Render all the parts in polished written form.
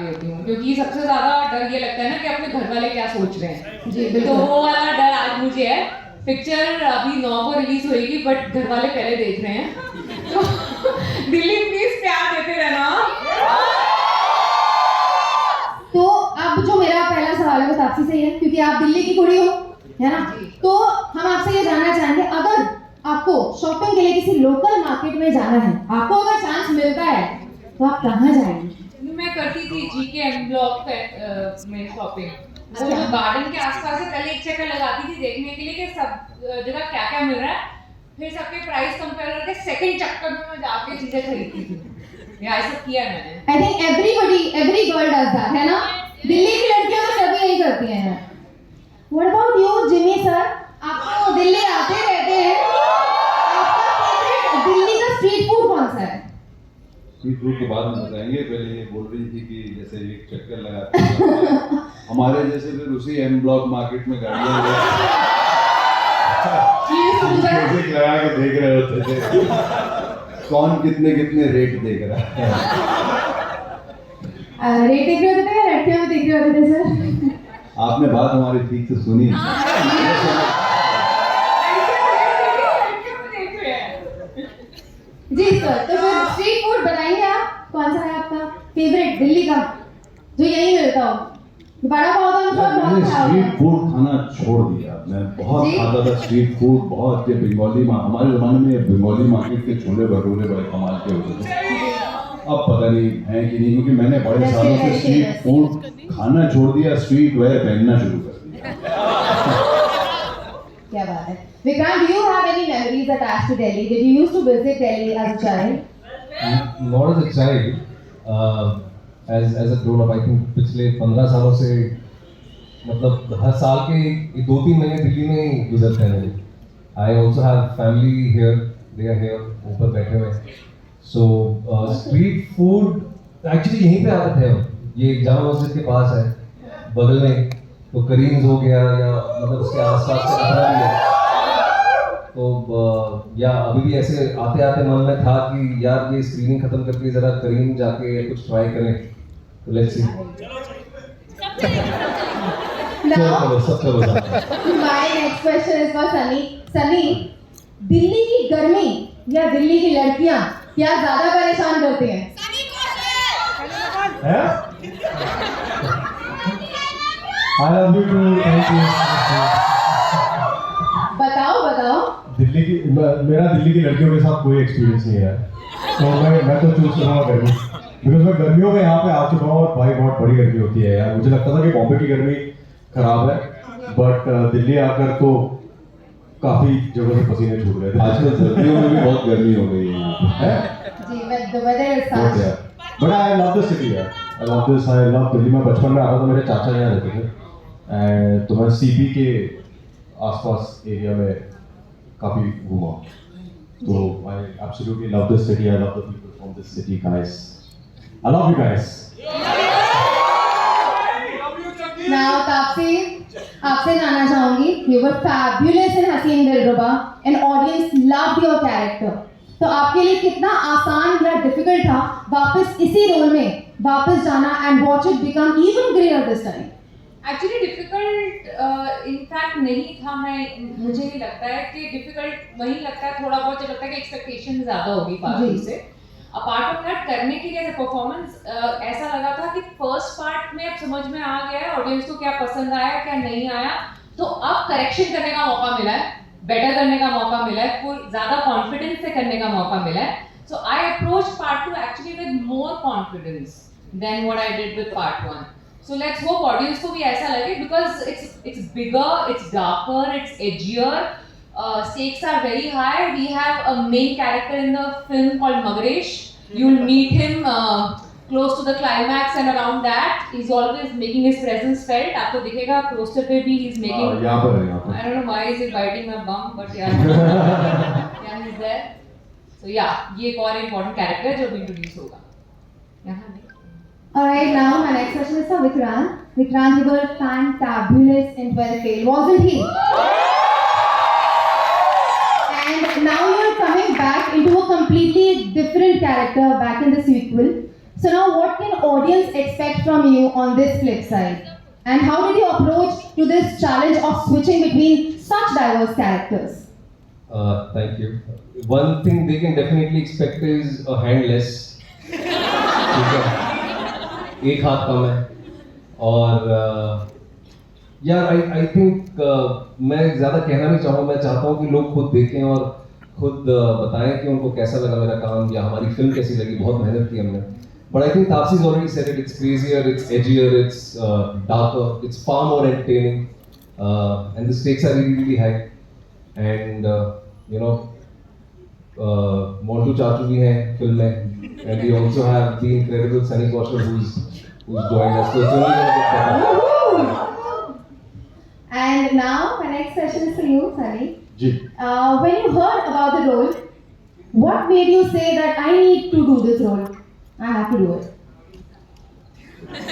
जाती होती हूँ, क्योंकि सबसे ज्यादा डर ये लगता है ना कि अपने घर वाले क्या सोच रहे हैं जी। तो वो वाला डर आज मुझे है। पिक्चर अभी 9 को रिलीज होएगी, बट घर वाले पहले देख रहे हैं, तो दिल्ली प्लीज प्यार देते रहना। तो अब जो मेरा पहला सवाल है वो तापसी से ही है, क्योंकि आप दिल्ली की कुड़ी हो, है ना? तो हम आपसे ये जानना चाहेंगे, अगर आपको शॉपिंग के लिए किसी लोकल मार्केट में जाना है, आपको अगर चांस मिलता है, तो आप कहाँ जाएंगे? मैं करती थी जीके एम ब्लॉक में शॉपिंग। वो जो गार्डन के आसपास है, पहले एक चक्कर लगाती थी देखने के लिए कि सब जगह क्या क्या मिल रहा है, फिर सबके प्राइस कंपेयर करके सेकंड चक्कर में मैं जाके चीजें खरीदती थी। ये ऐसा किया है मैंने। I think every girl does that, है ना? दिल्ली की लड़कियां तो सभी यही करती हैं। What about you, Jimmy sir? आप तो दिल्ली आते रहते हैं। आपका फेवरेट दिल्ली का स्ट्रीट फूड कौन सा है? स्ट्रीट फूड के बाद में बताएंगे, पहले ये बोल रही थी कि जैसे एक चक्कर लगाते हैं हमारे जैसे फिर उसी एम ब्लॉक मार्केट में गाड़ियाँ म्यूजिक लगा के देख रहे होते थे कौन कितने कितने रेट देख रहा है। रेट देख रहे होते थे या लड़कियां भी देख रहे होते थे सर? आपने बात हमारी ठीक से सुनी? जी सर, तो फिर स्ट्रीट फूड बताएंगे आप, कौन सा है आपका फेवरेट दिल्ली का जो यही मिलता हो? बड़ा पाव तो मैंने स्ट्रीट फूड खाना छोड़ दिया। मैं बहुत खाता था स्ट्रीट फूड, बहुत। ये बंगाली हमारे ज़माने में बंगाली मार्केट के छोले भटूरे बड़े कमाल के होते थे। अब पता नहीं है कि नहीं, क्योंकि मैंने बड़े सालों से स्ट्रीट फूड खाना छोड़ दिया, स्ट्रीट वेयर पहनना शुरू कर दिया। क्या बात है। Vikrant, do you have any memories attached to Delhi? Did you used to visit Delhi as a child? Not as a child, as a grown up. I think पिछले 15 सालों से मतलब हर साल के 2-3 महीने दिल्ली में ही गुजरते हैं। I also have family here, they are here, ऊपर बैठे हुए हैं। So street food actually यहीं पे आते थे हम। ये जामा मस्जिद के पास है, बगल में, तो करीम्स हो गया या मतलब उसके आसपास से अपना भी है। तो या अभी भी ऐसे आते आते मन में था कि यार ये स्क्रीनिंग खत्म करके जरा करीम जाके कुछ ट्राई करें, तो लेट्स सी। चलो सब चलो जाते हैं। My next question is for Sunny. Sunny, Delhi की गर्मी या दिल्ली की लड़कियां क्या ज्यादा परेशान करती हैं? I love you too, thank you। बताओ। दिल्ली की मेरा दिल्ली की लड़कियों के साथ कोई एक्सपीरियंस नहीं है, तो मैं तो चूज करूँगा गर्मी, बिकॉज मैं गर्मियों में यहाँ पे आ चुका हूँ और भाई बहुत बड़ी गर्मी होती है यार। मुझे लगता था कि बॉम्बे की गर्मी खराब है, बट दिल्ली आकर तो काफी जगह से पसीने छूट रहे थे। आजकल सर्दियों में भी बहुत गर्मी हो गई है। जी, the weather is such. But I love this city यार, आई लव दिल्ली। मैं बचपन में आता था, मेरे चाचा यहाँ रहते थे, एंड तो मैं सीपी के आसपास एरिया में काफी घूमा, तो I absolutely love this city. I love the people from this city guys. I love you guys. Now, Taapsee, आपसे जानना चाहूंगी, you were fabulous in हसीन दिलरुबा, and audience loved your character. तो आपके लिए कितना आसान या डिफिकल्ट था वापस इसी रोल में वापस जाना and watch it become even greater this time? Actually difficult in fact नहीं था। मुझे नहीं लगता है कि डिफिकल्ट वही लगता है, थोड़ा बहुत जो लगता है कि एक्सपेक्टेशन ज़्यादा होगी फालतू से। अपार्ट फ्रॉम दैट, करने के लिए परफॉर्मेंस ऐसा लगा था कि फर्स्ट पार्ट में अब समझ में आ गया है ऑडियंस को क्या पसंद आया क्या नहीं आया, तो अब करेक्शन करने का मौका मिला है, बेटर करने का मौका मिला है, फुल ज़्यादा कॉन्फिडेंस से करने का मौका मिला है। So I approach part 2 actually with more confidence than what I did with part 1। So let's hope audience को भी ऐसा लगे, because it's bigger, it's darker, it's edgier. Stakes are very high. We have a main character in the film called Magaresh. You'll meet him close to the climax, and around that he's always making his presence felt. आपको दिखेगा poster पे भी he's making. यहाँ पर। I don't know why is he biting my bum, but yeah, yeah he's there. So yeah, ये एक और important character है जो introduce होगा यहाँ नहीं। Alright, now my next question is for Vikrant. Vikrant, you were fantabulous in 12th Fail, wasn't he? And now you're coming back into a completely different character back in the sequel. So now what can audience expect from you on this flip side? And how did you approach to this challenge of switching between such diverse characters? Thank you. One thing they can definitely expect is a handless. ठीक है, एक हाथ कम है और यार I think मैं ज़्यादा कहना नहीं चाहूँगा. मैं चाहता हूँ कि लोग खुद देखें और खुद बताएं कि उनको कैसा लगा मेरा काम या हमारी फिल्म कैसी लगी. बहुत मेहनत की हमने. But I think Taapsi's already said it. It's crazier, it's edgier, it's darker, it's far more entertaining, and the stakes are really, really high. And you know, Montu Chachu bhi hai film mein, and we also have the incredible Sunny Kaushal who's joined us. So it's only going to get better. And now my next question is for you, Sunny. Ji. When you heard about the role, what made you say that I need to do this role? I have to do it.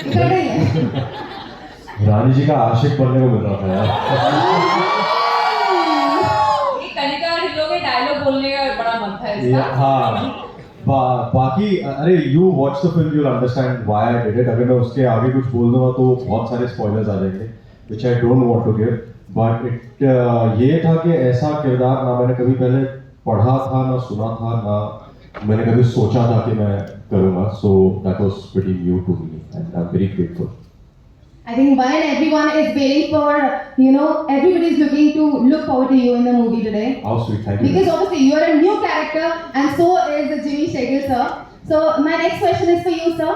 इतना नहीं है. रानी जी का आशिक बनने को मिल रहा था यार. ये कनिका ढिल्लों के डायलॉग बोलने का बड़ा मन था इसका. हाँ. बाकी अरे you watch the film, you will understand why I did it. अगर मैं उसके आगे कुछ बोल दूंगा तो बहुत सारे स्पॉयलर्स आ जाएंगे, which I don't want to give. But it ये था कि ऐसा किरदार ना मैंने कभी पहले पढ़ा था, ना सुना था, ना मैंने कभी सोचा था कि मैं करूँगा. So that was pretty new to me and I am very grateful. I think when everyone is waiting for, you know, everybody is looking to look forward to you in the movie today. How sweet, thank you. Because obviously you are a new character and so is Jimmy Shekhar sir. So my next question is for you, sir.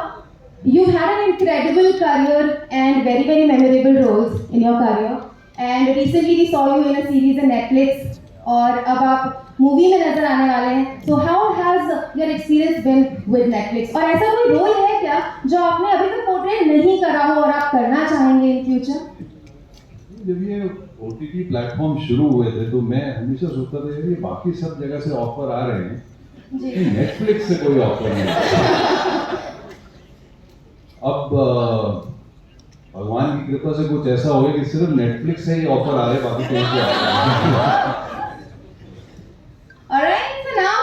You had an incredible career and very, very memorable roles in your career. And recently we saw you in a series on Netflix. और अब आप movie में नजर आने वाले हैं. So how has your experience been with Netflix? और ऐसा कोई रोल है क्या जो आपने अभी तक पोर्ट्रे नहीं करा हो और आप करना चाहेंगे इन फ्यूचर? जब ये OTT प्लेटफॉर्म शुरू हुए थे तो मैं हमेशा सोचता था यार ये बाकी सब जगह से ऑफर आ रहे हैं, जी. नेटफ्लिक्स से कोई ऑफर नहीं. अब भगवान की कृपा से कुछ ऐसा हो गया कि सिर्फ नेटफ्लिक्स से ही ऑफर आ रहे, बाकी कहीं से आ Alright, so now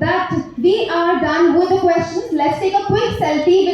that we are done with the questions, let's take a quick selfie with